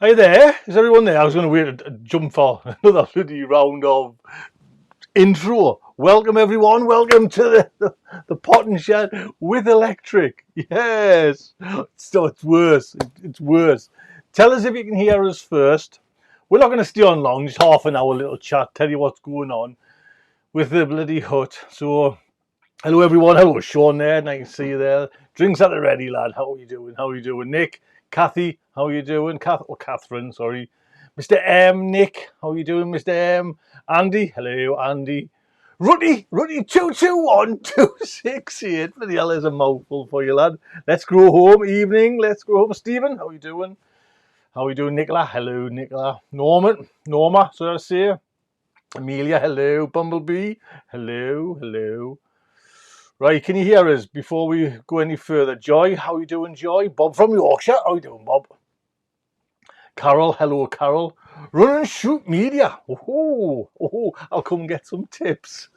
Are you there? Is everyone there? I was going to wait a jump for another bloody round of intro. Welcome everyone. Welcome to the potting shed with electric. Yes. Still, it's worse. It's worse. Tell us if you can hear us first. We're not going to stay on long. Just half an hour little chat. Tell you what's going on with the bloody hut. So, hello everyone. Hello Sean there. Nice to see you there. Drinks at the ready, lad. How are you doing? How are you doing, Nick? Kathy, how are you doing? Catherine, sorry. Mr. M, Nick, how are you doing, Mr. M? Andy, hello, Andy. Ruddy 221268. For the hell is a mouthful for you, lad. Let's go home. Evening. Let's go home. Stephen, how are you doing? How are we doing, Nicola? Hello, Nicola. Norma, so I say. Amelia, hello. Bumblebee, hello, hello. Right, can you hear us before we go any further? Joy, how are you doing, Joy? Bob from Yorkshire, how are you doing, Bob? Carol, hello, Carol. Run and shoot media. Oh, I'll come get some tips.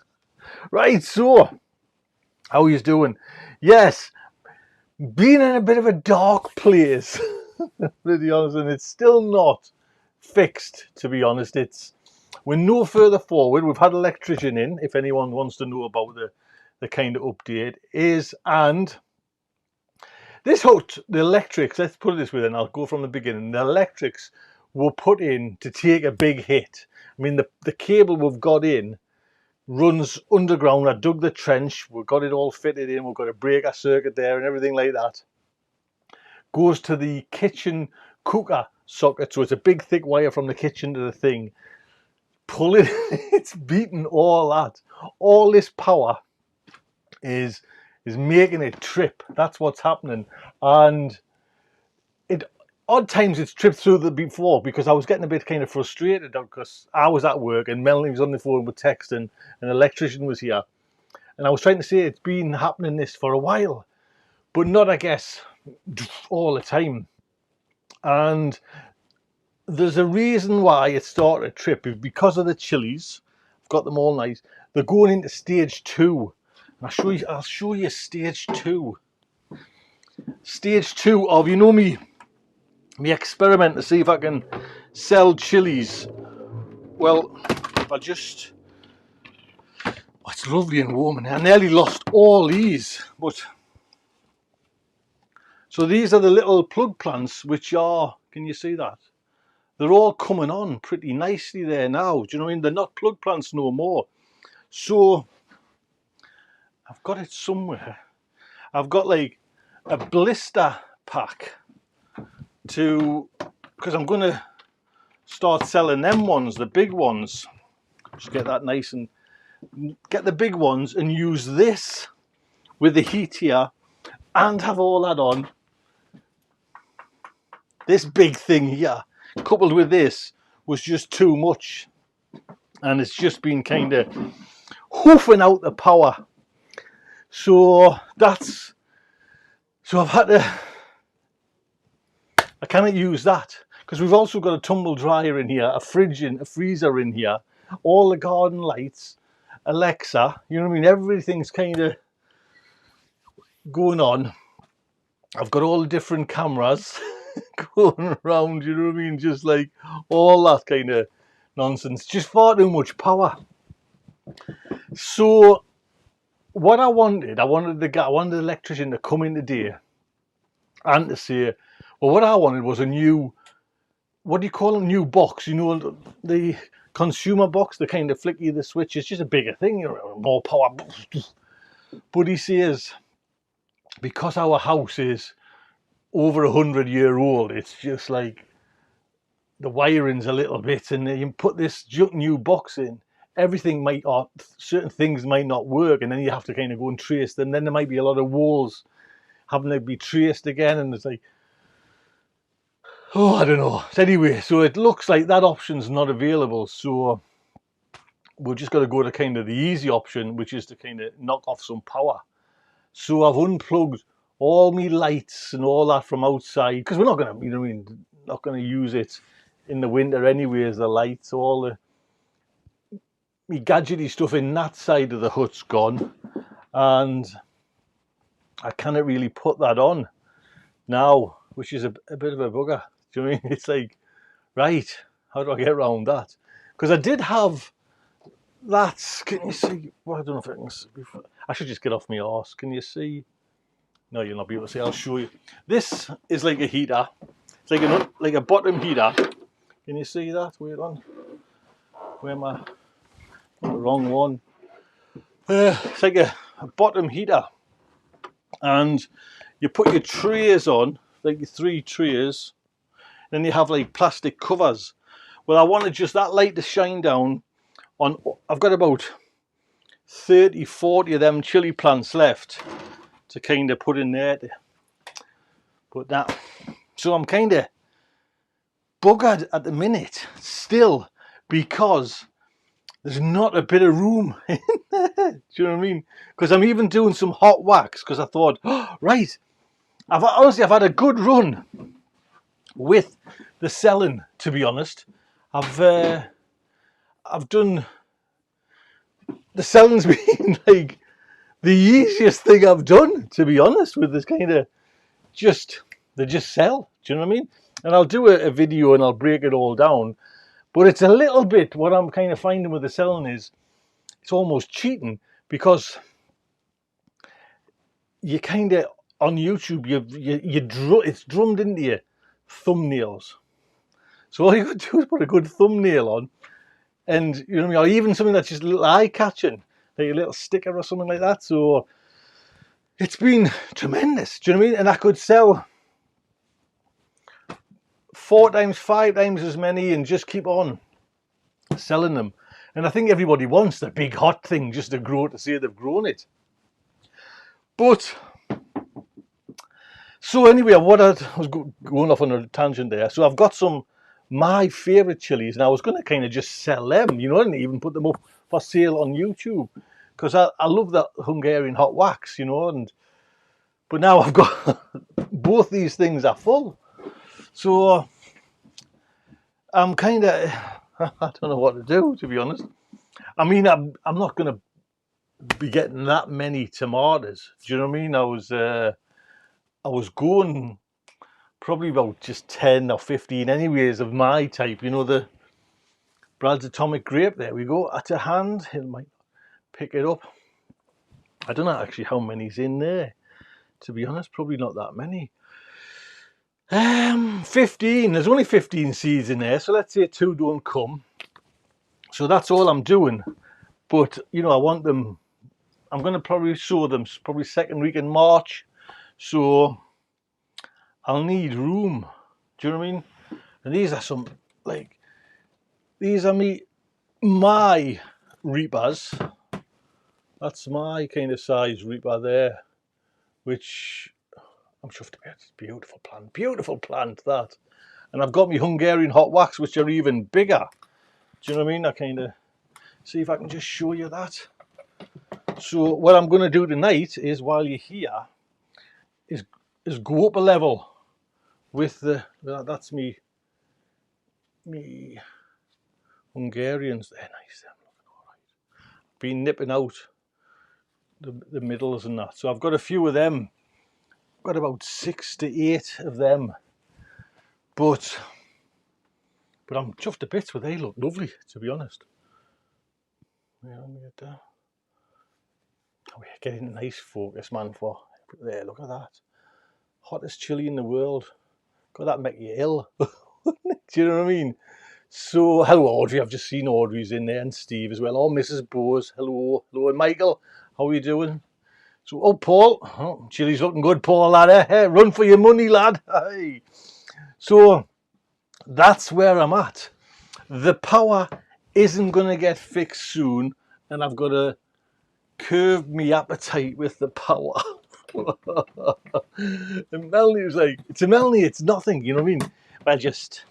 Right, so, how are you doing? Yes, being in a bit of a dark place, to be honest, and it's still not fixed, to be honest. We're no further forward. We've had an electrician in, if anyone wants to know about the kind of update is, and this hooked the electrics, let's put it this way then, I'll go from the beginning. The electrics were put in to take a big hit. I mean, the cable we've got in runs underground. I dug the trench, we've got it all fitted in, we've got a breaker circuit there and everything like that. Goes to the kitchen cooker socket, so it's a big thick wire from the kitchen to the thing. Pull it, it's beating all that. All this power is making it trip. That's what's happening. And odd times it's tripped through the before, because I was getting a bit kind of frustrated because I was at work and Melanie was on the phone with texting and an electrician was here. And I was trying to say it's been happening this for a while, but not, I guess, all the time. And there's a reason why it started a trip, because of the chilies. I've got them all nice. They're going into stage 2. And I'll show you stage 2. Stage 2 of, you know, me experiment to see if I can sell chilies. Well, it's lovely and warm, and I nearly lost all these. But so these are the little plug plants, which are, can you see that? They're all coming on pretty nicely there now. Do you know what I mean? They're not plug plants no more. So I've got it somewhere. I've got like a blister pack because I'm going to start selling them ones, the big ones. Just get that nice and get the big ones and use this with the heat here and have all that on. This big thing here, coupled with this, was just too much. And it's just been kind of hoofing out the power. So I've had to, I cannot use that because we've also got a tumble dryer in here, a freezer in here, all the garden lights, Alexa, you know what I mean? Everything's kind of going on. I've got all the different cameras going around, you know what I mean? Just like all that kind of nonsense, just far too much power. So what I wanted the electrician to come in today and to say, well, what I wanted was a new, what do you call them, new box, you know, the consumer box, the kind of flick you the switch. It's just a bigger thing, you know, more power. But he says, because our house is over 100-year old, it's just like the wiring's a little bit, and you put this new box in, everything might, or certain things might not work, and then you have to kind of go and trace them. Then there might be a lot of walls having to be traced again, and it's like, oh, I don't know. Anyway, so it looks like that option's not available, so we're just got to go to kind of the easy option, which is to kind of knock off some power. So I've unplugged all my lights and all that from outside, because we're not going to, you know, not going to use it in the winter anyway as the lights. All the me gadgety stuff in that side of the hut's gone, and I cannot really put that on now, which is a bit of a bugger. Do you know what I mean? It's like, right, how do I get around that? Because I did have that. Can you see? Well, I don't know if I can see. I should just get off my arse. Can you see? No, you'll not be able to see. I'll show you. This is like a heater. It's like a bottom heater. Can you see that? Wait on. Where am I? The wrong one. It's like a bottom heater, and you put your trays on, like your 3 trays. Then you have like plastic covers. Well, I wanted just that light to shine down on. I've got about 30-40 of them chili plants left to kind of put in there to put that. So I'm kind of buggered at the minute still because there's not a bit of room in there. Do you know what I mean? Because I'm even doing some hot wax because I thought, oh, right, I've had a good run with the selling, to be honest. I've done, the selling's been like the easiest thing I've done, to be honest, with this kind of they just sell. Do you know what I mean? And I'll do a video and I'll break it all down. But it's a little bit, what I'm kind of finding with the selling is it's almost cheating because you kind of, on YouTube, it's drummed into you thumbnails. So all you could do is put a good thumbnail on, and you know what I mean, or even something that's just a little eye-catching, like a little sticker or something like that. So it's been tremendous. Do you know what I mean? And I could sell 4 times, 5 times as many, and just keep on selling them. And I think everybody wants the big hot thing just to grow, to say they've grown it. But so anyway, what I was going off on a tangent there. So I've got some my favorite chilies, and I was going to kind of just sell them, you know, and even put them up for sale on YouTube because I love that Hungarian hot wax, you know. But now I've got both these things are full, so I'm kind of I don't know what to do, to be honest. I mean, I'm not going to be getting that many tomatoes. Do you know what I mean? I was going probably about just 10 or 15 anyways of my type, you know, the Brad's Atomic Grape. There we go, at a hand. It might pick it up. I don't know actually how many's in there, to be honest. Probably not that many. 15. There's only 15 seeds in there, so let's say 2 don't come. So that's all I'm doing. But you know, I want them. I'm going to probably sow them probably second week in March. So I'll need room. Do you know what I mean? And these are some, like, these are my reapers. That's my kind of size reaper there, which I'm chuffed about. It's a beautiful plant that. And I've got my Hungarian hot wax, which are even bigger. Do you know what I mean? I kind of see if I can just show you that. So what I'm going to do tonight is, while you're here, is go up a level with the, that's me Hungarians. They're nice. They're looking all right. Been nipping out the middles and that. So I've got a few of them. I've got about 6 to 8 of them. But I'm chuffed to bits, but they look lovely, to be honest. Yeah, let me get that. Oh, we're getting a nice focus, man, for there. Look at that. Hottest chili in the world. God, that make you ill. Do you know what I mean? So, hello Audrey. I've just seen Audrey's in there, and Steve as well. Oh, Mrs. Bose. Hello. Hello, and Michael. How are you doing? So, oh, Paul. Oh, chili's looking good, Paul, lad. Hey, run for your money, lad. Hey. So, that's where I'm at. The power isn't going to get fixed soon, and I've got to curb me appetite with the power. And Melanie was like, it's a Melanie, it's nothing, you know what I mean? Well, just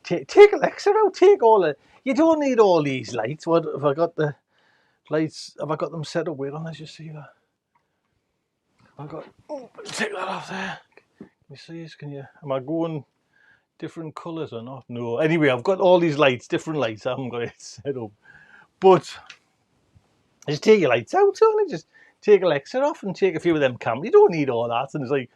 take Alexa out, take all it. You don't need all these lights. What have I got the lights? Have I got them set up? Wait on, let's just see that. I got, oh, take that off there. Can you see this? Am I going different colours or not? No. Anyway, I've got all these lights, different lights. I haven't got it set up. But just take your lights out, Tony. Just take Alexa off and take a few of them cameras. You don't need all that. And it's like,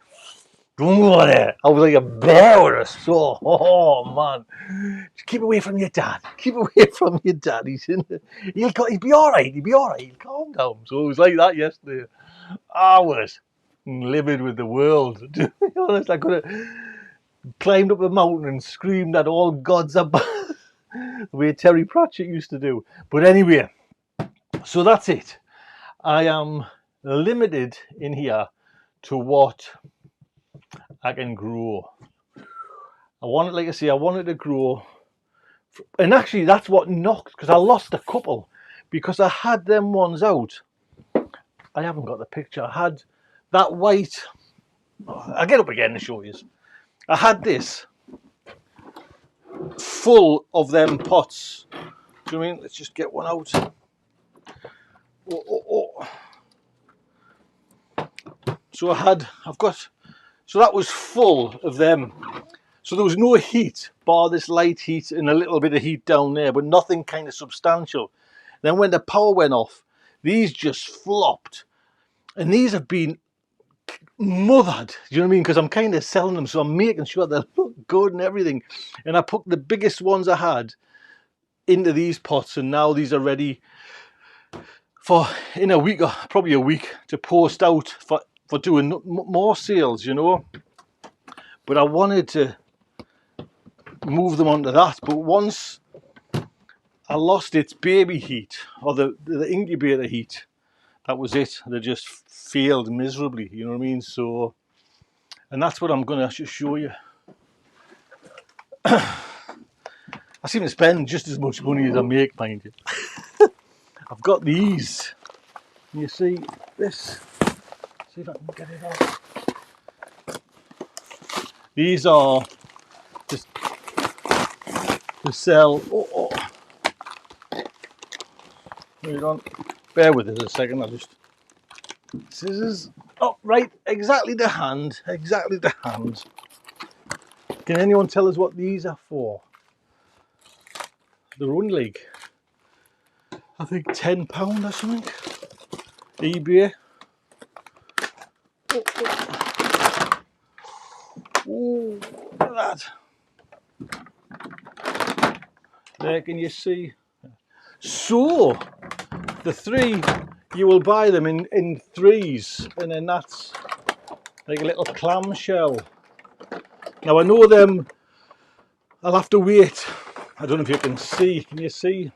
don't go there. I was like a bear with a saw. Oh, man. Just keep away from your dad. Keep away from your dad. He's in there. He'll be all right. He'll be all right. He'll calm down. So it was like that yesterday. I was livid with the world. To be honest, I could have climbed up the mountain and screamed at all gods above, the way Terry Pratchett used to do. But anyway, so that's it. I am limited in here to what I can grow. I wanted, like I say, I wanted to grow, and actually that's what knocked, because I lost a couple because I had them ones out. I haven't got the picture. I had that white. I'll get up again to show you. I had this, full of them pots. Do you know what I mean? Let's just get one out. Oh, oh, oh. So so that was full of them. So there was no heat, bar this light heat and a little bit of heat down there, but nothing kind of substantial. Then when the power went off, these just flopped. And these have been mothered, do you know what I mean? Because I'm kind of selling them, so I'm making sure they look good and everything. And I put the biggest ones I had into these pots, and now these are ready for in a week, or probably a week, to post out for doing more sales, you know. But I wanted to move them onto that, but once I lost its baby heat, or the incubator heat, that was it. They just failed miserably, you know what I mean? So, and that's what I'm going to show you. I seem to spend just as much money as I make, mind you. I've got these. You see this? See if I can get it off. These are just to sell. Oh. Hold on. Bear with us a second. I'll just scissors. Oh, right. Exactly the hand. Exactly the hand. Can anyone tell us what these are for? They're only like, I think £10 or something. eBay. Oh, look at that. There, can you see? So, the three, you will buy them in threes, and then that's like a little clamshell. Now I know them, I'll have to wait. I don't know if you can see, can you see?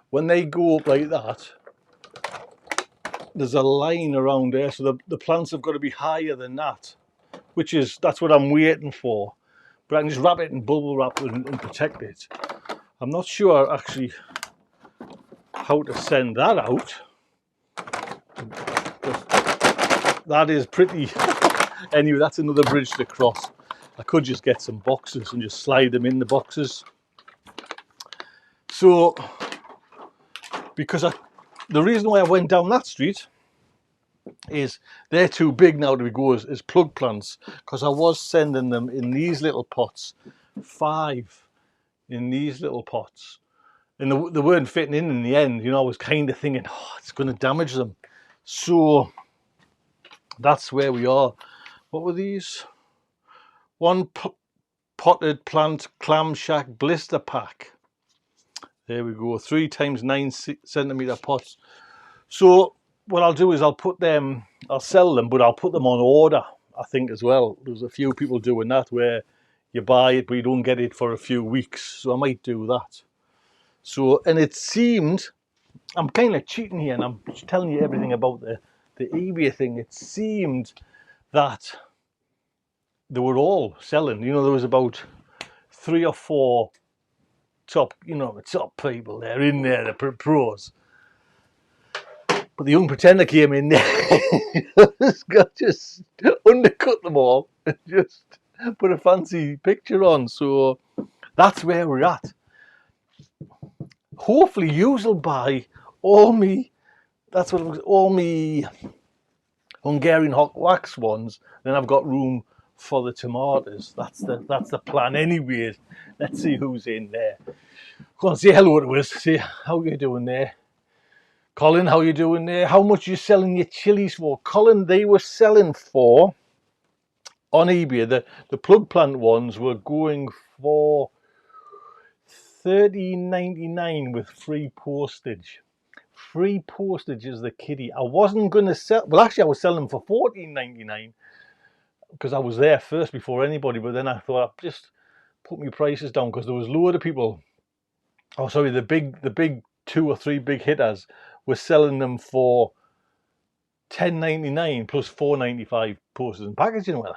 When they go up like that, there's a line around there, so the plants have got to be higher than that, that's what I'm waiting for. But I can just wrap it in bubble wrap and protect it. I'm not sure actually how to send that out. That is pretty. Anyway, that's another bridge to cross. I could just get some boxes and just slide them in the boxes. So, because the reason why I went down that street is they're too big now to go as plug plants, because I was sending them in these little pots, 5 in these little pots, and they weren't fitting in the end. You know, I was kind of thinking, oh, it's going to damage them. So that's where we are. What were these? One potted plant clam shack blister pack. There we go, 3 times 9 centimeter pots. So what I'll do is I'll sell them, but I'll put them on order, I think, as well. There's a few people doing that where you buy it but you don't get it for a few weeks, so I might do that. So, and it seemed, I'm kind of cheating here and I'm telling you everything about the eBay thing. It seemed that they were all selling. You know, there was about 3 or 4 top people there in there, the pros. But the young pretender came in there, just undercut them all and just put a fancy picture on. So that's where we're at. Hopefully you'll buy all me Hungarian hot wax ones. Then I've got room for the tomatoes. That's the plan anyways. Let's see who's in there. Go on, say hello to us. See how you doing there. Colin, how you doing there? How much are you selling your chilies for? Colin, they were selling for, on eBay, the plug plant ones were going for $13.99 with free postage. Free postage is the kiddie. I wasn't going to sell, well actually I was selling them for $14.99 because I was there first before anybody, but then I thought I'd just put my prices down because there was a load of people. Oh, sorry, the big 2 or 3 big hitters were selling them for $10.99 plus $4.95 postage and packaging. Well,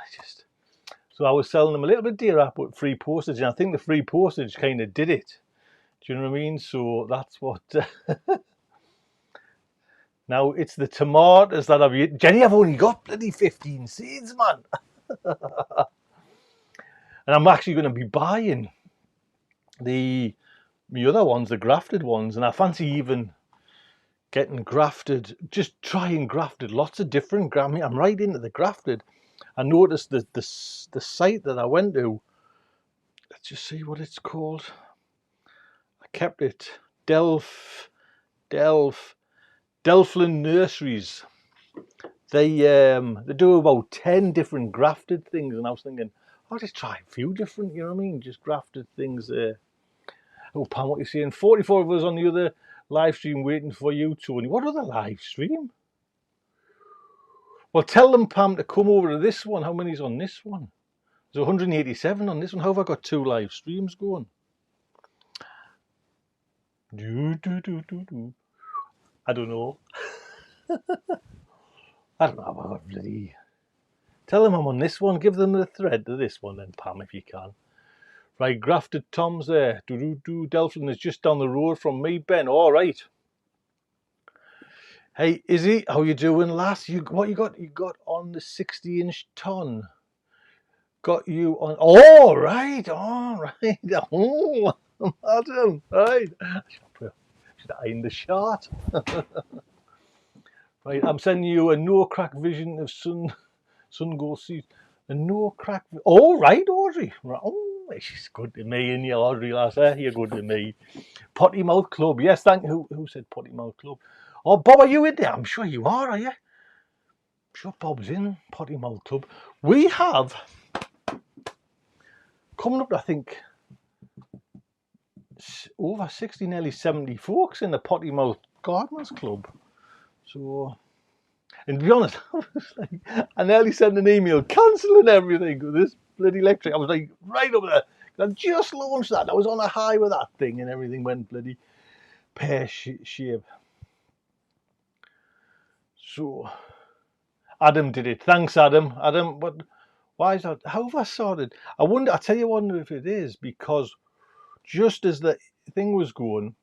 so I was selling them a little bit dearer, but free postage, and I think the free postage kind of did it. Do you know what I mean? So that's what. Now it's the tomatoes that Jenny, I've only got bloody 15 seeds, man. And I'm actually going to be buying the other ones, the grafted ones, and I fancy even getting grafted, just trying grafted, lots of different. I mean, I'm right into the grafted. I noticed that the site that I went to, let's just see what it's called. I kept it Delflin Nurseries. They do about 10 different grafted things, and I was thinking, I'll just try a few different, you know what I mean, just grafted things there. Oh, Pam, what are you saying? 44 of us on the other live stream waiting for you, Tony. What other live stream? Well, tell them, Pam, to come over to this one. How many's on this one? There's 187 on this one. How have I got 2 live streams going? I don't know. I don't know about bloody. Tell them I'm on this one. Give them the thread to this one then, Pam, if you can. Right, grafted Tom's there. Delphin is just down the road from me, Ben. All right. Hey, Izzy, how you doing, lass? What you got? You got on the 60-inch ton. Got you on. All right. Oh, Adam. Right. Should I iron the shot? Right, I'm sending you a no crack vision of sun go see a no crack. All right, Audrey. Oh, she's good to me, and you, Audrey, lass. You're good to me. Potty Mouth Club. Yes, thank you. Who said Potty Mouth Club? Oh, Bob, are you in there? I'm sure you are you? I'm sure Bob's in Potty Mouth Club. We have coming up, I think, over 60, nearly 70 folks in the Potty Mouth Gardeners Club. So, and to be honest, I nearly sent an email cancelling everything with this bloody electric. I was like right over there. I just launched that. I was on a high with that thing, and everything went bloody pear-shape. So, Adam did it. Thanks, Adam. Adam, but why is that? How have I started? I tell you, wonder if it is because just as the thing was going,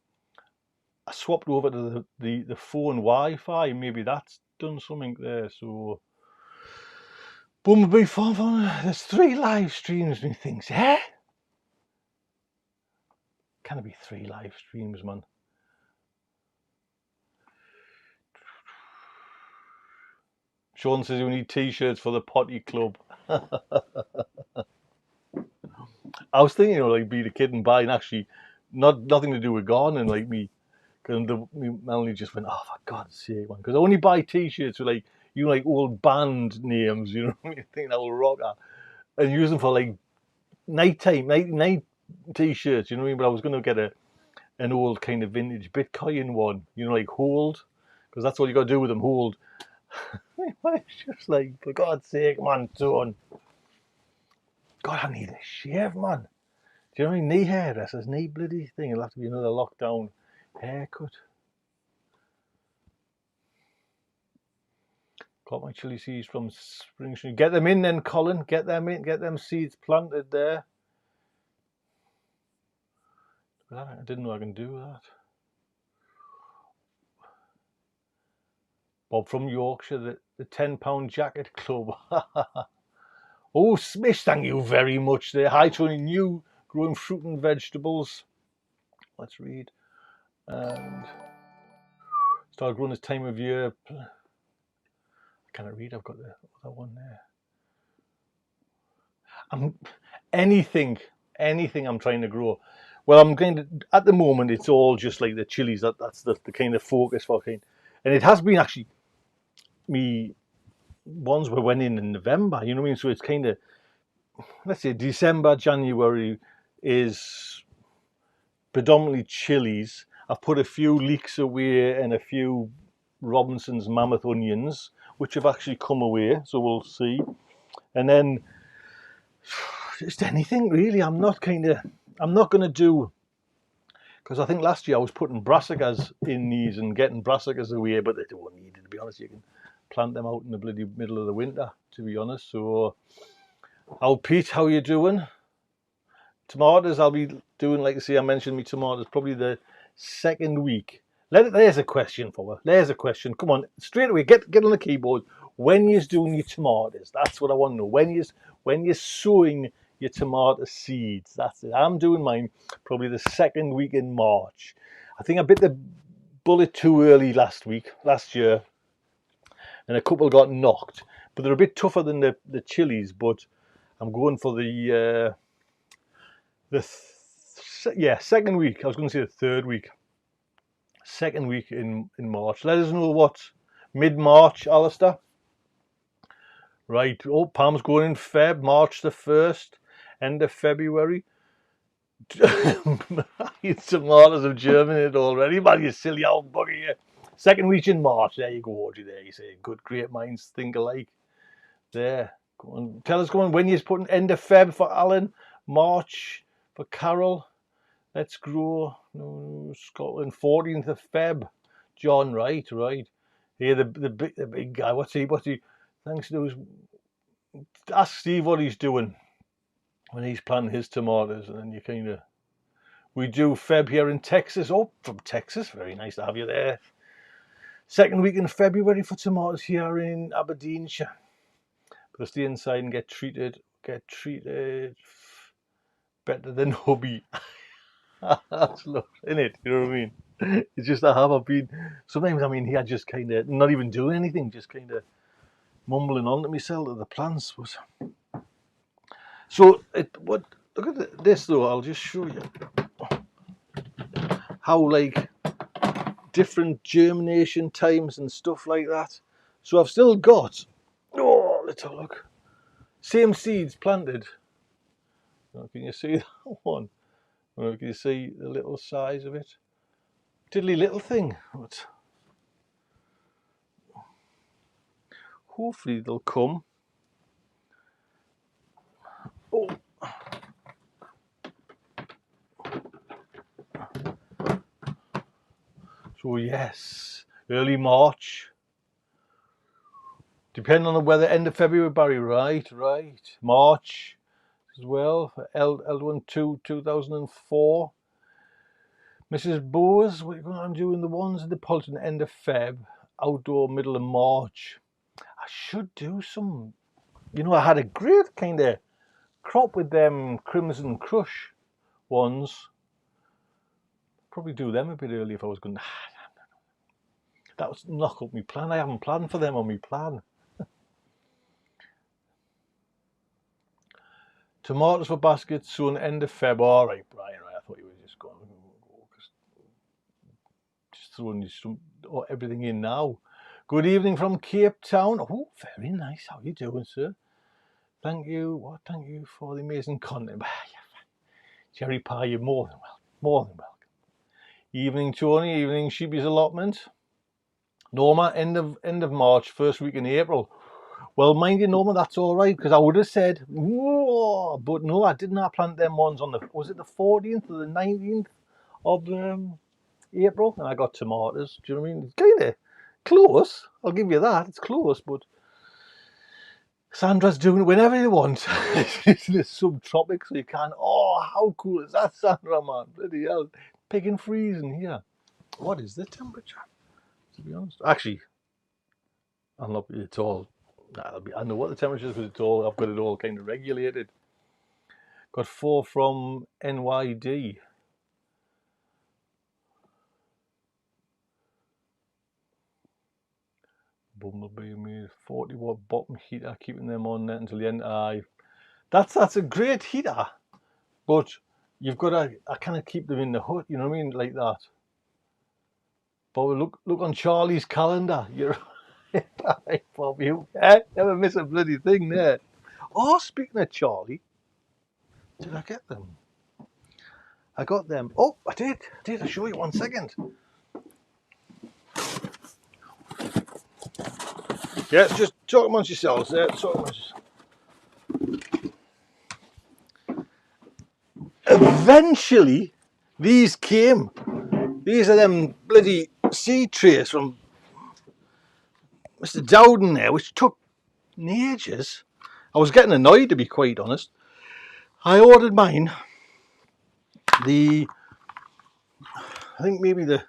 I swapped over to the phone Wi-Fi. Maybe that's done something there. So, Bumblebee Farm, there's 3 live streams and things. Eh? Can it be 3 live streams, man? Sean says we need t-shirts for the potty club. I was thinking, like be the kid and buying actually nothing to do with gardening, like me. Because Melanie just went, oh, for God's sake, man. Because I only buy t-shirts with like, like old band names, you know what I mean? Think that will rock that. And use them for like night t-shirts, you know what I mean? But I was going to get an old kind of vintage Bitcoin one, like hold. Because that's all you got to do with them, hold. It's just like, for God's sake, man, son. God, I need a shave, man. Do you know what I mean? Knee hair, that's his knee bloody thing. It'll have to be another lockdown haircut. Got my chili seeds from Spring Street. Get them in then, Colin. Get them in. Get them seeds planted there. I didn't know I can do that. Bob from Yorkshire, the £10 jacket club. Oh, Smish, thank you very much there. Hi, Tony. New growing fruit and vegetables. Let's read. And start growing this time of year. I can't read. I've got the other one there. Anything I'm trying to grow. Well, I'm going to, at the moment, it's all just like the chilies. That's the kind of focus for kind. And it has been actually me ones we went in November, you know what I mean? So it's kind of, let's say December, January is predominantly chilies. I've put a few leeks away and a few Robinson's Mammoth onions, which have actually come away, so we'll see. And then just anything really. I'm not going to do, because I think last year I was putting brassicas in these and getting brassicas away, but they don't need it, to be honest. You can plant them out in the bloody middle of the winter, to be honest. So, Pete, how you doing? Tomatoes, I'll be doing, like I say, I mentioned me tomatoes probably the second week. There's a question for her. There's a question. Come on, straight away, get on the keyboard. When you're doing your tomatoes, that's what I want to know. When you're sowing your tomato seeds. That's it. I'm doing mine probably the second week in March. I think I bit the bullet too early last year, and a couple got knocked. But they're a bit tougher than the chilies. But I'm going for the second week. I was going to say the third week. Second week in March. Let us know what mid-March, Alistair. Right. Oh, Palm's going in March the 1st, end of February. Tomatoes have germinated already, man, you silly old bugger, you. Second week in March. There you go, Audrey. There you say, good, great minds think alike. There. Go on. Tell us, go on, when you're putting end of Feb for Alan, March for Carol. Let's grow. No, Scotland, 14th of Feb. John, right. Here, the big guy. What's he? Thanks to those. Ask Steve what he's doing when he's planting his tomatoes, and then you kind of. We do Feb here in Texas. Oh, from Texas. Very nice to have you there. Second week in February for tomatoes here in Aberdeenshire. But stay inside and get treated better than hubby. That's love, isn't it? You know what I mean? It's just I've been sometimes. I mean, here just kind of not even doing anything, just kind of mumbling on to myself to the plants. But so look at this though. I'll just show you how like different germination times and stuff like that. So I've still got let's have a look. Same seeds planted. Oh, can you see that one? Or can you see the little size of it? Diddly little thing. But hopefully they'll come. Oh. So yes, early March. Depending on the weather, end of February, Barry. Right. March as well. L1 2004. Mrs. Bowes, what are you going to do in the ones in the Polton end of Feb, outdoor middle of March. I should do some. You know, I had a great kind of crop with them Crimson Crush ones. Probably do them a bit early if I was going to. That was knock up my plan. I haven't planned for them on my plan. Tomatoes for baskets soon end of Feb. All right, Brian. Right. I thought you were just going. Just throwing everything in now. Good evening from Cape Town. Oh, very nice. How are you doing, sir? Thank you. Thank you for the amazing content. Cherry pie, you're more than welcome. Evening, Tony. Evening, Sheepy's allotment. Norma, end of March, first week in April. Well, mind you, Norma, that's all right, because I would have said, whoa, but no, I didn't. I planted them ones on was it the 14th or the 19th of April, and I got tomatoes. Do you know what I mean? It's kind of close. I'll give you that. It's close, but Sandra's doing it whenever you want. It's in the subtropics, so you can. Oh, how cool is that, Sandra, man? Bloody hell. Picking freezing here. What is the temperature? To be honest, actually, I'll not be at all. I know what the temperature is, but I've got it all kind of regulated. Got 4 from NYD. Bumblebee made 40-watt bottom heater, keeping them on net until the end. That's a great heater, but you've got to kind of keep them in the hut. You know what I mean, like that. But look on Charlie's calendar. You're right, Bob. You never miss a bloody thing there. Oh, speaking of Charlie, did I get them? I got them. Oh, I did. I'll show you 1 second. Yeah, just talk amongst yourselves there. Eventually, these came. These are them bloody seed trays from Mr. Dowden there, which took ages. I was getting annoyed, to be quite honest. I ordered mine I think maybe the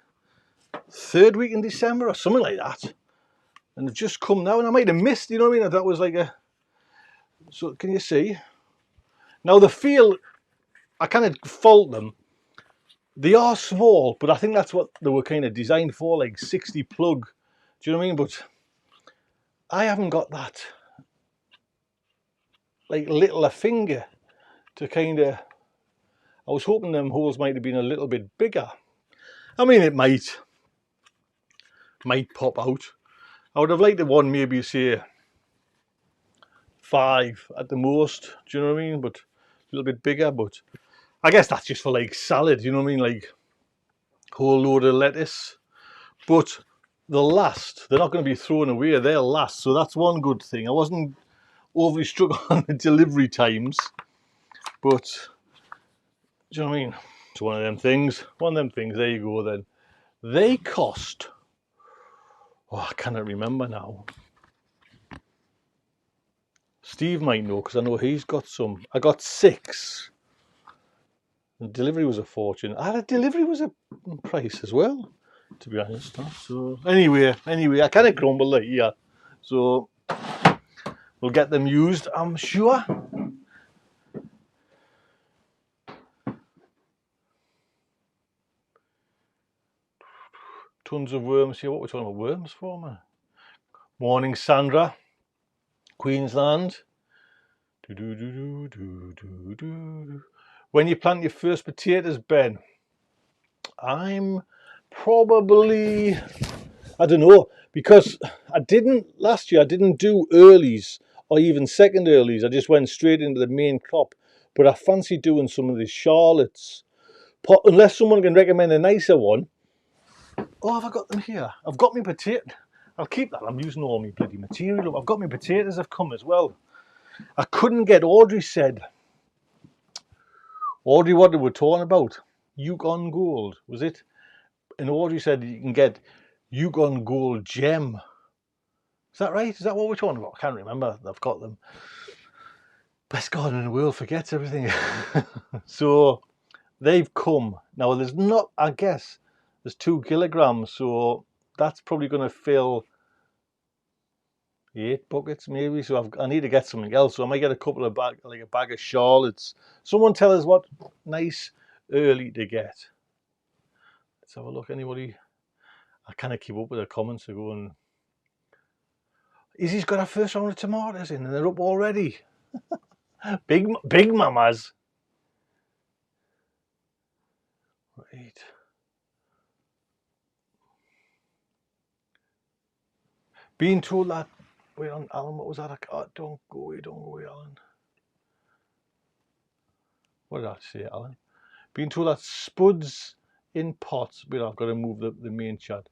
3rd week in December or something like that. And they've just come now, and I might have missed, you know what I mean? That was like so can you see? Now the feel, I kind of fault them. They are small, but I think that's what they were kind of designed for, like 60 plug. Do you know what I mean? But I haven't got that, like, little a finger to kind of, I was hoping them holes might have been a little bit bigger. I mean, it might pop out. I would have liked the one maybe, say, 5 at the most. Do you know what I mean? But a little bit bigger. But I guess that's just for like salad. You know what I mean? Like whole load of lettuce. But they'll last. They're not going to be thrown away. They'll last. So that's one good thing. I wasn't overly struck on the delivery times. But do you know what I mean? It's one of them things. One of them things. There you go then. They cost, oh, I cannot remember now. Steve might know because I know he's got some. I got 6. And delivery was a fortune. Ah, the delivery was a price as well, to be honest. So anyway, I kind of grumble it, yeah. So we'll get them used, I'm sure. Tons of worms here. What we're talking about worms for, man? Morning, Sandra. Queensland. When you plant your first potatoes, Ben? I'm probably, I don't know, because last year I didn't do earlies or even second earlies. I just went straight into the main crop. But I fancy doing some of these Charlottes. Unless someone can recommend a nicer one. Oh, have I got them here? I've got my potato. I'll keep that. I'm using all my bloody material. I've got my potatoes have come as well. I couldn't get, Audrey said. Audrey, what they were talking about? Yukon Gold, was it? And Audrey said you can get Yukon Gold Gem. Is that right? Is that what we're talking about? I can't remember. I've got them. Best garden in the world forgets everything. So they've come. Now there's not, I guess, there's 2 kilograms. So that's probably going to fill 8 buckets maybe. So I need to get something else. So I might get a couple of like a bag of Charlottes. Someone tell us what nice early to get. Let's have a look. Anybody? I kind of keep up with the comments. They're going, Izzy's got her first round of tomatoes in and they're up already. Big mamas. Right. Being told that, wait on, Alan, what was that? Oh, don't go away, Alan. What did I say, Alan? Being told that spuds in pots, but I've got to move the main chat.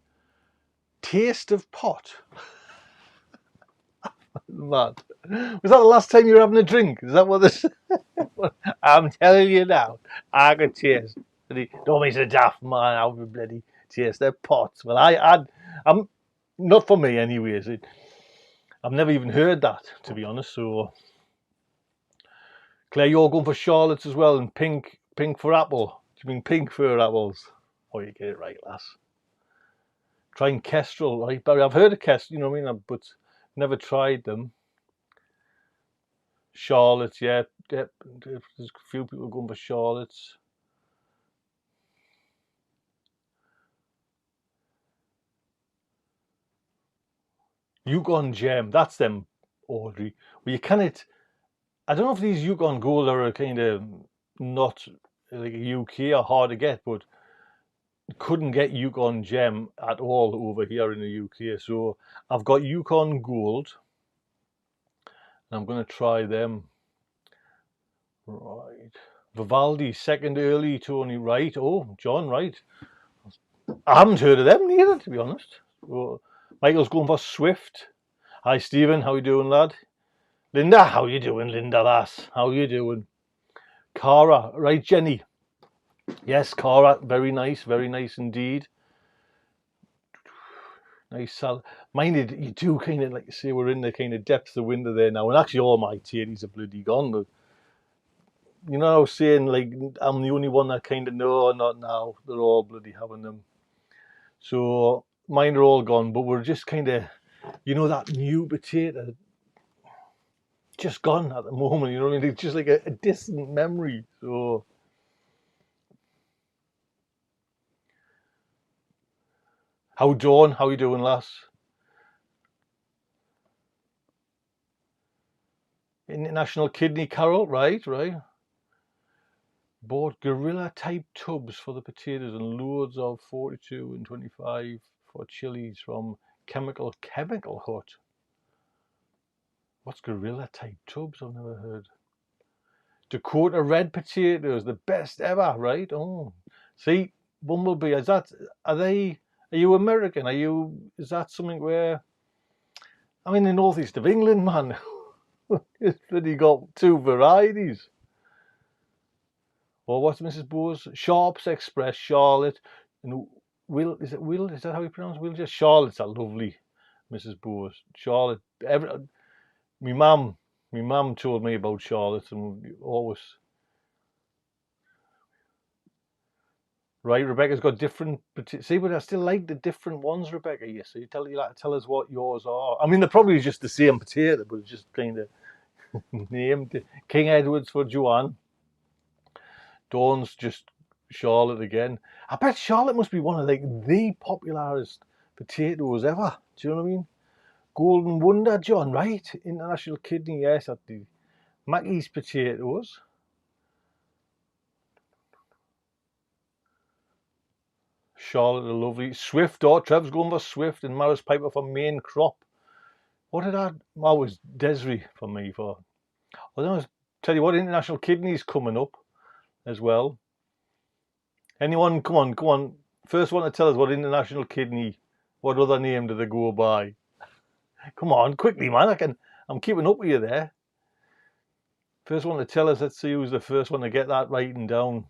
Taste of pot. Mad. Was that the last time you were having a drink? Is that what this? I'm telling you now, I could taste. Don't be so daft, man. I'll be bloody taste their pots. Well, I'm not for me, anyways. I've never even heard that, to be honest. So, Claire, you're going for Charlotte's as well, and pink for apple. Do you mean pink for apples? Oh, you get it right, lass. Trying Kestrel, right, Barry? I've heard of Kestrel, you know what I mean, but never tried them. Charlotte's, yeah. There's a few people going for Charlotte's. Yukon Gem, that's them, Audrey. Well, you cannot. I don't know if these Yukon Gold are kind of not like a UK or hard to get, but couldn't get Yukon Gem at all over here in the UK. So I've got Yukon Gold, and I'm going to try them. Right, Vivaldi second early, Tony. Right, oh John, right. I haven't heard of them neither, to be honest. So, Michael's going for Swift. Hi Stephen, how you doing, lad? Linda, how you doing, Linda, lass? How you doing? Cara, right, Jenny? Yes, Cara, very nice indeed. Nice salad. Mind you do kind of, like you say, we're in the kind of depth of winter there now, and actually all my tatties are bloody gone. But you know, I was saying, like, I'm the only one that kind of know, not now. They're all bloody having them. So mine are all gone, but we're just kind of, you know, that new potato. just gone at the moment, you know what I mean? It's just like a distant memory. So how Dawn, how you doing, lass? International Kidney Carol, right. Bought gorilla type tubs for the potatoes and loads of 42 and 25 for chilies from Chemical Hut. What's gorilla type tubs? I've never heard. Dakota red potatoes, the best ever, right? Oh, see, Bumblebee, are you American? Is that something where, I'm in the northeast of England, man. It's bloody got two varieties. Or what's Mrs. Bowes? Sharps Express, Charlotte, and Will, is it Will? Is that how you pronounce Will? Just Charlotte's a lovely Mrs. Bowes. Charlotte, my mum told me about Charlotte and always. Right, Rebecca's got different. See, but I still like the different ones, Rebecca. Yes, so you like to tell us what yours are. I mean, they're probably just the same potato, but it's just kind of named. King Edward's for Joanne. Dawn's just Charlotte again. I bet Charlotte must be one of like the popularest potatoes ever. Do you know what I mean? Golden Wonder, John, right? International Kidney, yes, at the Mackey's potatoes. Charlotte are lovely. Swift, Trev's going for Swift, and Maris Piper for main crop. What did I was Desiree for me for. I don't know, tell you what, International Kidney's coming up as well. Anyone, come on. First one to tell us what International Kidney, what other name do they go by? Come on, quickly, man. I'm keeping up with you there. First one to tell us, let's see who's the first one to get that writing down.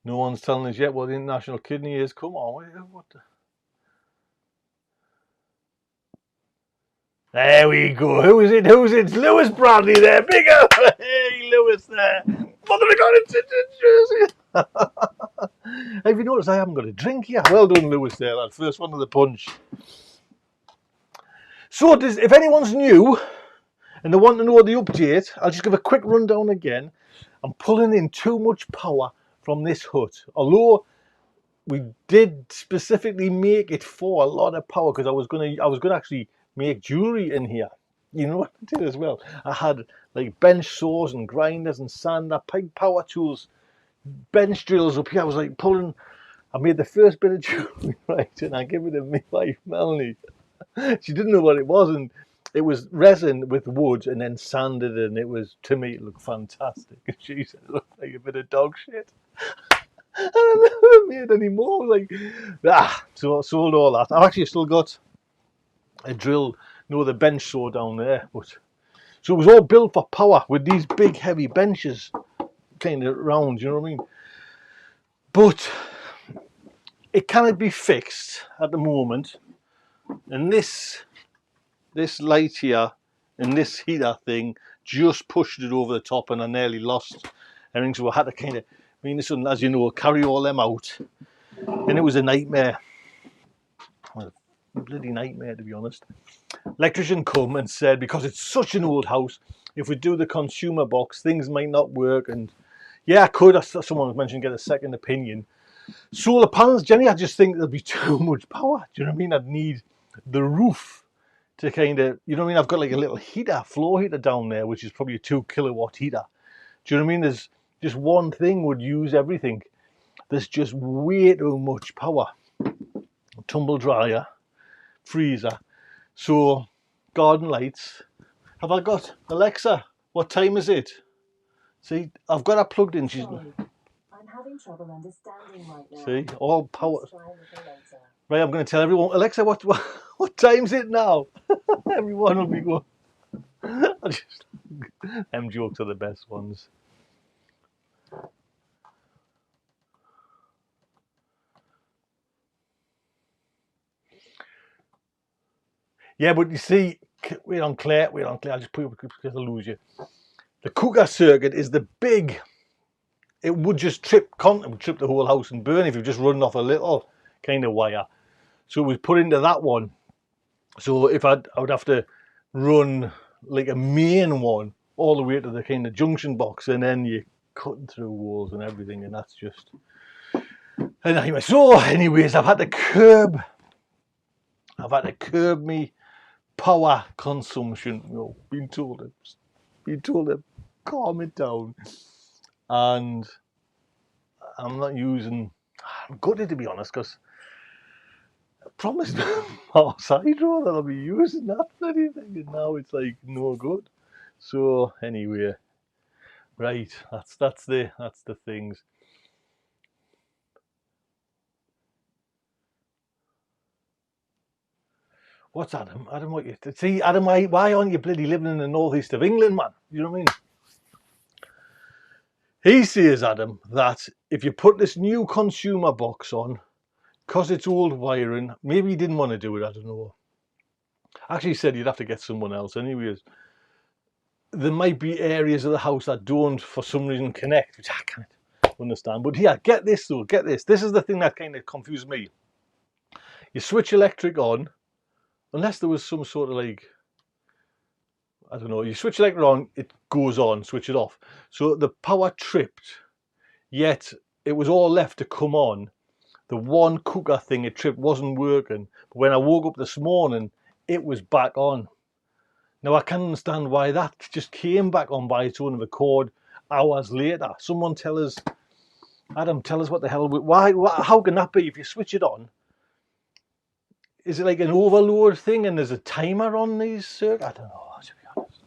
No one's telling us yet what the International Kidney is. Come on, what the... There we go. Who is it? It's Lewis Bradley there. Big up. Hey, Lewis there. What have I got in Jersey? Have you noticed I haven't got a drink here? Well done, Lewis there. That first one of the punch. So, if anyone's new and they want to know the update, I'll just give a quick rundown again. I'm pulling in too much power from this hut. Although we did specifically make it for a lot of power because I was gonna actually make jewelry in here. You know what I did as well? I had like bench saws and grinders and sander, pig power tools, bench drills up here. I was like pulling. I made the first bit of jewelry, right, and I gave it to my wife Melanie. She didn't know what it was, and it was resin with wood and then sanded, and it was, to me, it looked fantastic. She said it looked like a bit of dog shit. And I never made any more. Like, so I sold all that. I've actually still got a drill, the bench saw down there. But so it was all built for power with these big heavy benches kind of round, you know what I mean? But it cannot be fixed at the moment. And this light here and this heater thing just pushed it over the top, and I nearly lost everything. So I had to kind of, as you know, carry all them out. And it was a nightmare. Well, a bloody nightmare, to be honest. Electrician come and said, because it's such an old house, if we do the consumer box, things might not work. And yeah, I could. Someone mentioned get a second opinion. Solar panels, Jenny, I just think there'll be too much power. Do you know what I mean? I'd need the roof to kind of, you know what I mean? I've got like a little heater, floor heater down there, which is probably a 2 kilowatt heater. Do you know what I mean? There's just one thing would use everything. There's just way too much power. Tumble dryer, freezer. So, garden lights. Have I got Alexa? What time is it? See, I've got her plugged in. She's. I'm having trouble understanding right now. See, all power. Right, I'm going to tell everyone. Alexa, what time's it now? Everyone will be going. Them jokes are the best ones. Yeah, but you see, wait on Claire. I'll just put it because I'll lose you. The cooker circuit is the big. It would just trip the whole house and burn if you just run off a little kind of wire. So we put into that one. So if I would have to run like a main one all the way to the kind of junction box, and then you're cutting through walls and everything, and that's just. And anyway, so anyways, I've had to curb me power consumption. You know, been told to calm it down, and I'm not using. I'm gutted, to be honest, because I promised Mars Hydro that I'll be using that bloody thing, and now it's like no good. So anyway, right, that's the things. What's Adam? Adam, what you see? Adam, why aren't you bloody living in the northeast of England, man? You know what I mean? He says, Adam, that if you put this new consumer box on, because it's old wiring, maybe he didn't want to do it, I don't know. Actually, he said you'd have to get someone else anyways. There might be areas of the house that don't, for some reason, connect, which I can't understand. But yeah, get this though, get this. This is the thing that kind of confused me. You switch electric on, unless there was some sort of like, I don't know, you switch electric on, it goes on, switch it off. So the power tripped, yet it was all left to come on. The one cooker thing it tripped wasn't working. But when I woke up this morning, it was back on. Now I can understand why that just came back on by its own accord hours later. Someone tell us, Adam, tell us what the hell, why, how can that be if you switch it on? Is it like an overload thing and there's a timer on these circuits? I don't know, to be honest.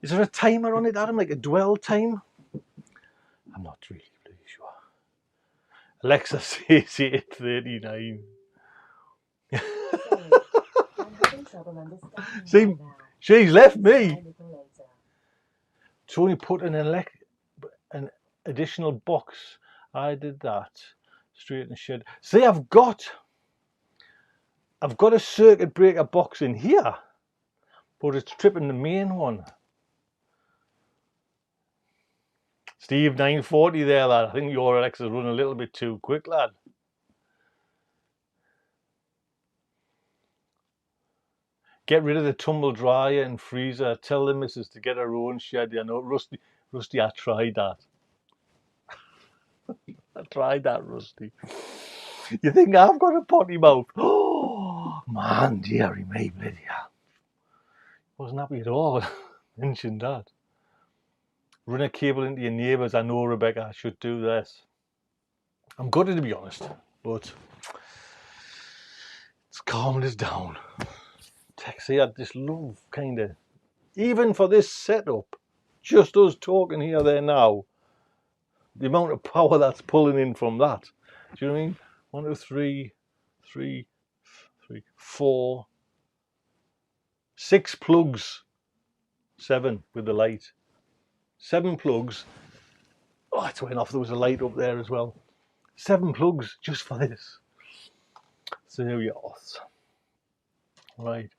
Is there a timer on it, Adam, like a dwell time? I'm not really sure. Alexa says 8:39. See, she's left me. Tony put an additional box. I did that. Straight in the shed. See, I've got a circuit breaker box in here, but it's tripping the main one. Steve, 940 there, lad. I think your Alexa's running a little bit too quick, lad. Get rid of the tumble dryer and freezer. Tell the missus to get her own shed. You know, Rusty, I tried that. I tried that, Rusty. You think I've got a potty mouth? Oh, man, dearie me, bloody hell. Wasn't happy at all. Mentioned that. Run a cable into your neighbours. I know, Rebecca, I should do this. I'm gutted, to be honest, but it's calmed us down. Texie had this love, kind of, even for this setup, just us talking here, there, now, the amount of power that's pulling in from that. Do you know what I mean? 1, 2, 3, 4, 6 plugs, 7 with the light. 7 plugs. Oh, it went off. There was a light up there as well. 7 plugs just for this. So there we are. Right.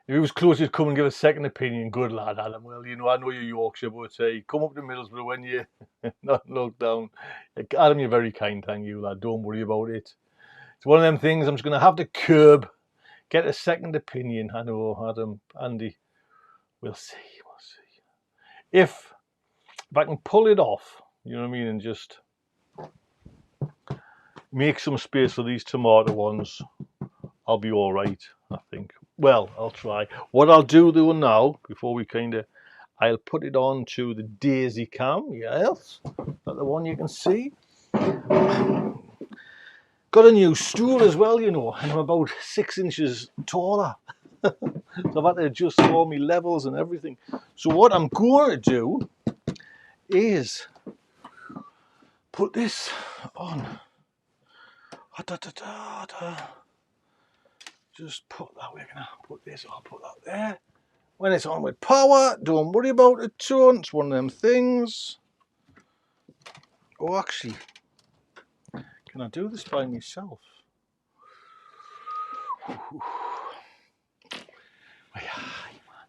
If he was close, he'd come and give a second opinion. Good lad, Adam. Well, you know, I know you're Yorkshire, but come up to Middlesbrough when you're not locked down. Adam, you're very kind, thank you, lad. Don't worry about it. It's one of them things I'm just going to have to curb. Get a second opinion. I know, Adam, Andy. We'll see. We'll see. If I can pull it off, you know what I mean, and just make some space for these tomato ones, I'll be all right, I think. Well, I'll try. What I'll do though now, before we I'll put it on to the Daisy Cam. Yes, that's the one you can see. Got a new stool as well, you know, and I'm about 6 inches taller. So I've had to adjust all my levels and everything. So what I'm going to do is put this on. Just put that, we're gonna put this, I'll put that there. When it's on with power, don't worry about it, tone. It's one of them things. Oh, actually, can I do this by myself? Where are you, man?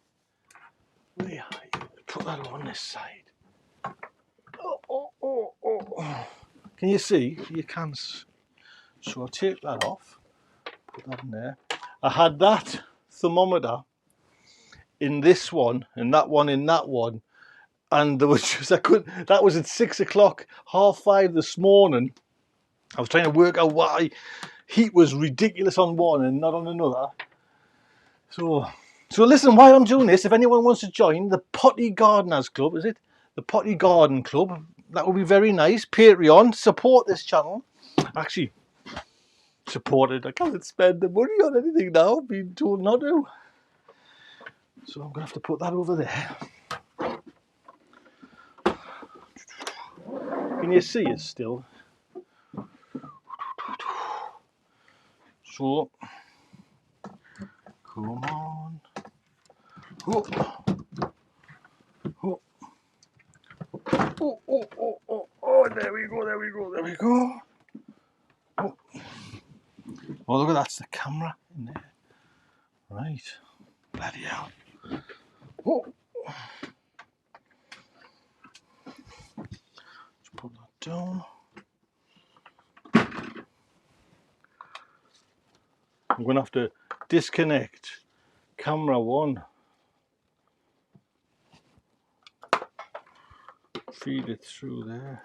Where are you? Put that on this side. Oh. Can you see? You can. So I'll take that off. Put that in there. I had that thermometer in this one, and that one in that one, and there was just that was at 6 o'clock, 5:30 this morning. I was trying to work out why heat was ridiculous on one and not on another. So listen, while I'm doing this, if anyone wants to join the Potty Gardeners Club, is it? The Potty Garden Club, that would be very nice. Patreon, support this channel. Actually, support it. I can't spend the money on anything now. I've been told not to. So I'm going to have to put that over there. Can you see it still? So, come on. Oh, oh, oh, oh, oh, oh, oh, there we go, there we go, there we go. Oh, oh look at that's the camera in there. Right, bloody hell. Oh. Let's put that down. I'm going to have to disconnect camera one. Feed it through there.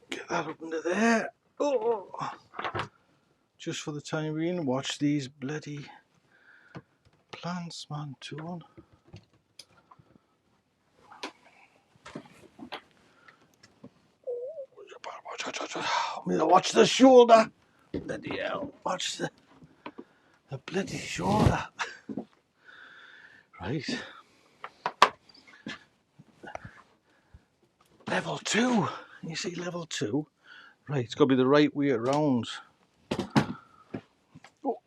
Get that up into there. Oh. Just for the time being, watch these bloody plants, man, too. Watch the shoulder. Bloody hell. Watch the bloody shoulder. Right. Level 2. You see level 2? Right, it's got to be the right way around. Oh.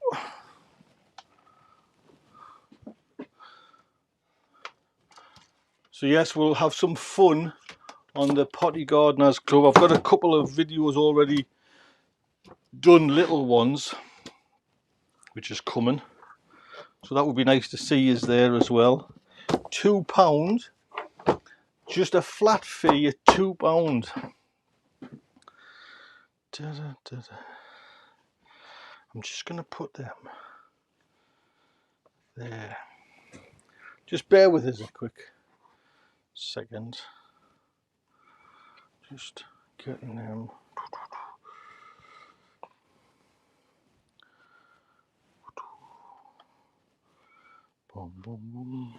So yes, we'll have some fun on the Potty Gardeners Club. I've got a couple of videos already done, little ones, which is coming. So that would be nice to see is there as well. £2. Just a flat fee at £2. I'm just going to put them there. Just bear with us a quick second. Just getting them. Boom, boom, boom.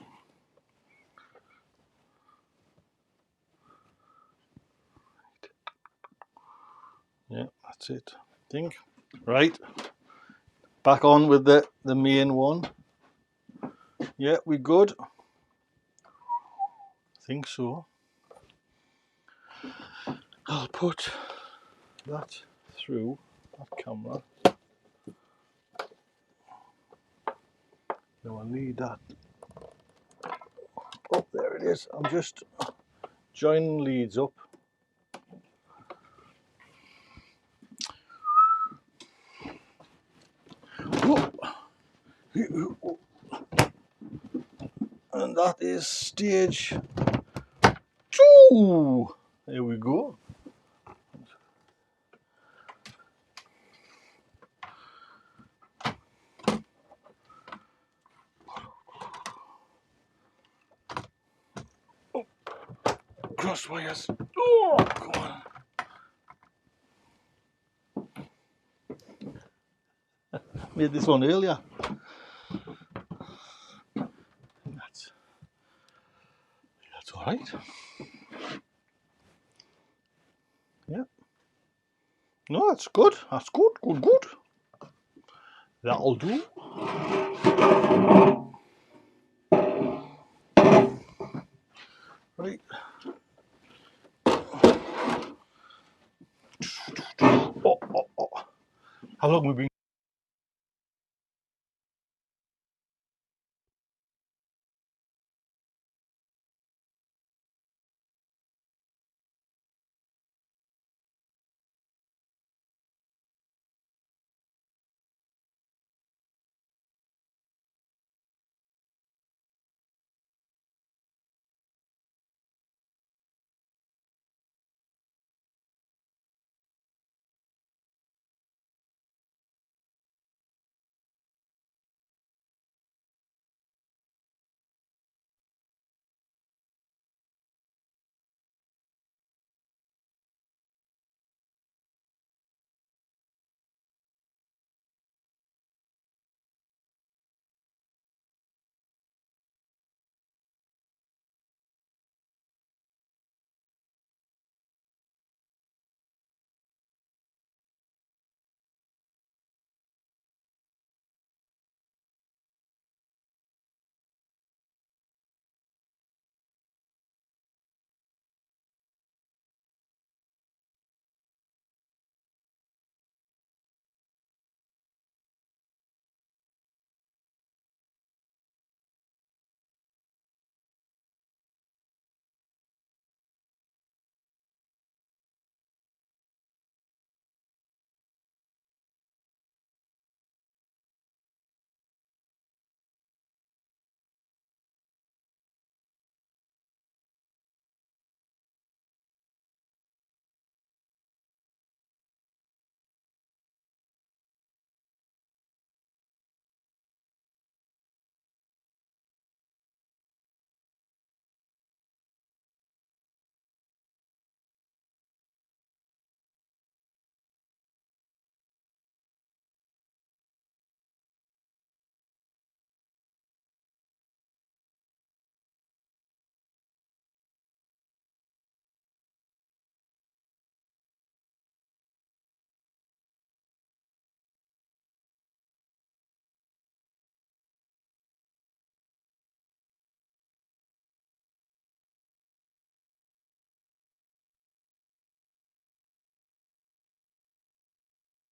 Yeah, that's it, I think. Right, back on with the main one. Yeah, we good? I think so. I'll put that through that camera. Now I need that. Oh, there it is. I'm just joining leads up. And that is stage 2. There we go. Oh, cross wires. Oh, come on. Made this one earlier. That's all right. Yeah. No, that's good. That's good. Good, good. That'll do. Right. Oh, oh, oh. How long have we been